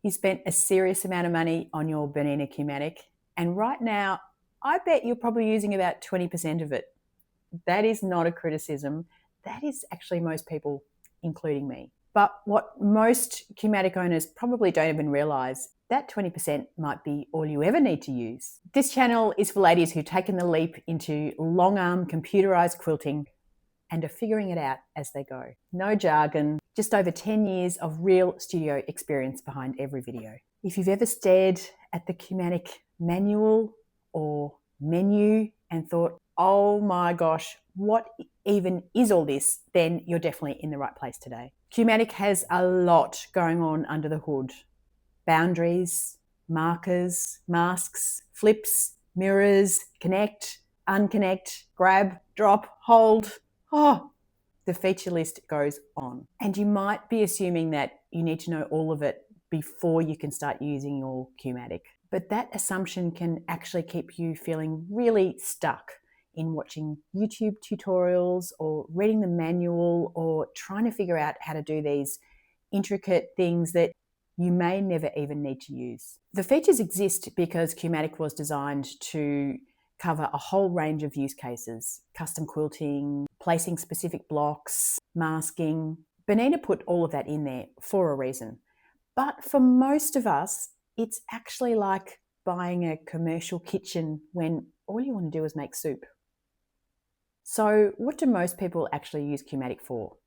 You spent a serious amount of money on your Bernina Q-matic, and right now, I bet you're probably using about 20% of it. That is not a criticism. That is actually most people, including me. But what most Q-matic owners probably don't even realize, that 20% might be all you ever need to use. This channel is for ladies who've taken the leap into long-arm computerized quilting and are figuring it out as they go. No jargon, just over 10 years of real studio experience behind every video. If you've ever stared at the Q-matic manual or menu and thought, oh my gosh, what even is all this? Then you're definitely in the right place today. Q-matic has a lot going on under the hood. Boundaries, markers, masks, flips, mirrors, connect, unconnect, grab, drop, hold. Oh, the feature list goes on. And you might be assuming that you need to know all of it before you can start using your Q-matic. But that assumption can actually keep you feeling really stuck in watching YouTube tutorials or reading the manual or trying to figure out how to do these intricate things that you may never even need to use. The features exist because Q-matic was designed to cover a whole range of use cases: custom quilting, placing specific blocks, masking. Bernina put all of that in there for a reason. But for most of us, it's actually like buying a commercial kitchen when all you want to do is make soup. So what do most people actually use Q-matic for?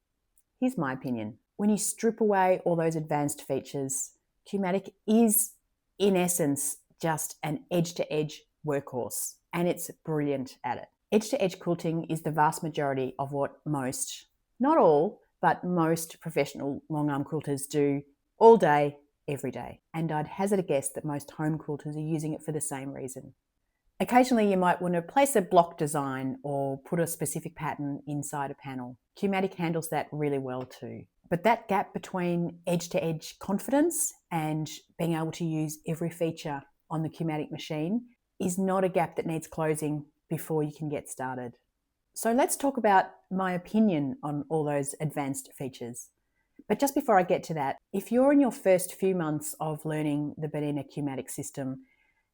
Here's my opinion. When you strip away all those advanced features, Q-matic is, in essence, just an edge-to-edge workhorse, and it's brilliant at it. Edge-to-edge quilting is the vast majority of what most, not all, but most professional long-arm quilters do all day, every day. And I'd hazard a guess that most home quilters are using it for the same reason. Occasionally, you might want to place a block design or put a specific pattern inside a panel. Q-matic handles that really well too. But that gap between edge-to-edge confidence and being able to use every feature on the Q-matic machine is not a gap that needs closing before you can get started. So let's talk about my opinion on all those advanced features. But just before I get to that, if you're in your first few months of learning the Bernina Q-matic system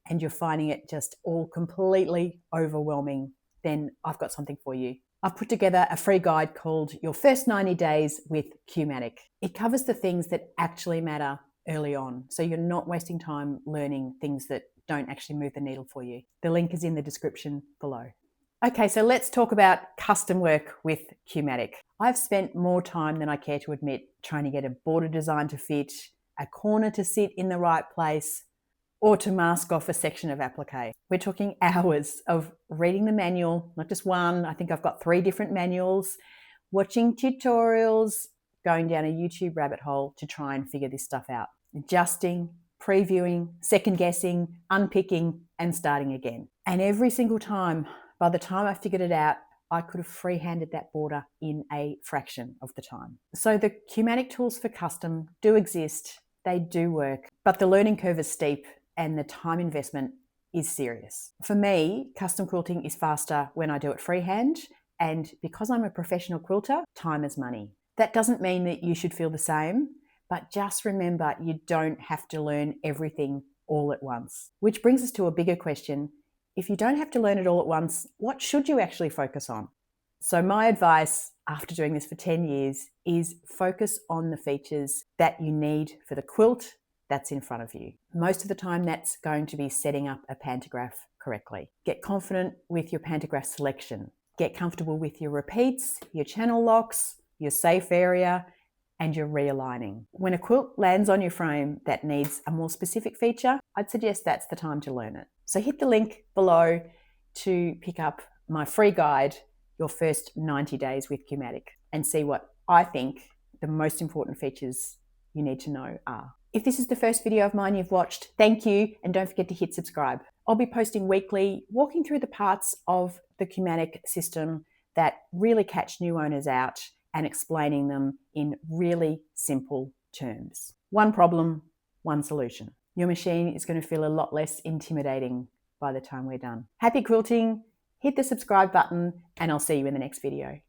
and you're finding it just all completely overwhelming, then I've got something for you. I've put together a free guide called Your First 90 Days with Q-matic. It covers the things that actually matter early on, so you're not wasting time learning things that don't actually move the needle for you. The link is in the description below. Okay, so let's talk about custom work with Q-matic. I've spent more time than I care to admit trying to get a border design to fit, a corner to sit in the right place, or to mask off a section of applique. We're talking hours of reading the manual, not just one. I think I've got 3 different manuals, watching tutorials, going down a YouTube rabbit hole to try and figure this stuff out. Adjusting, previewing, second guessing, unpicking, and starting again. And every single time, by the time I figured it out, I could have free-handed that border in a fraction of the time. So the Q-matic tools for custom do exist, they do work, but the learning curve is steep and the time investment is serious. For me, custom quilting is faster when I do it freehand, and because I'm a professional quilter, time is money. That doesn't mean that you should feel the same, but just remember you don't have to learn everything all at once. Which brings us to a bigger question. If you don't have to learn it all at once, what should you actually focus on? So my advice after doing this for 10 years is focus on the features that you need for the quilt that's in front of you. Most of the time that's going to be setting up a pantograph correctly. Get confident with your pantograph selection. Get comfortable with your repeats, your channel locks, your safe area, and your realigning. When a quilt lands on your frame that needs a more specific feature, I'd suggest that's the time to learn it. So hit the link below to pick up my free guide, Your First 90 Days with Q-matic, and see what I think the most important features you need to know are. If this is the first video of mine you've watched, thank you, and don't forget to hit subscribe. I'll be posting weekly, walking through the parts of the Q-matic system that really catch new owners out and explaining them in really simple terms. One problem, one solution. Your machine is going to feel a lot less intimidating by the time we're done. Happy quilting, hit the subscribe button, and I'll see you in the next video.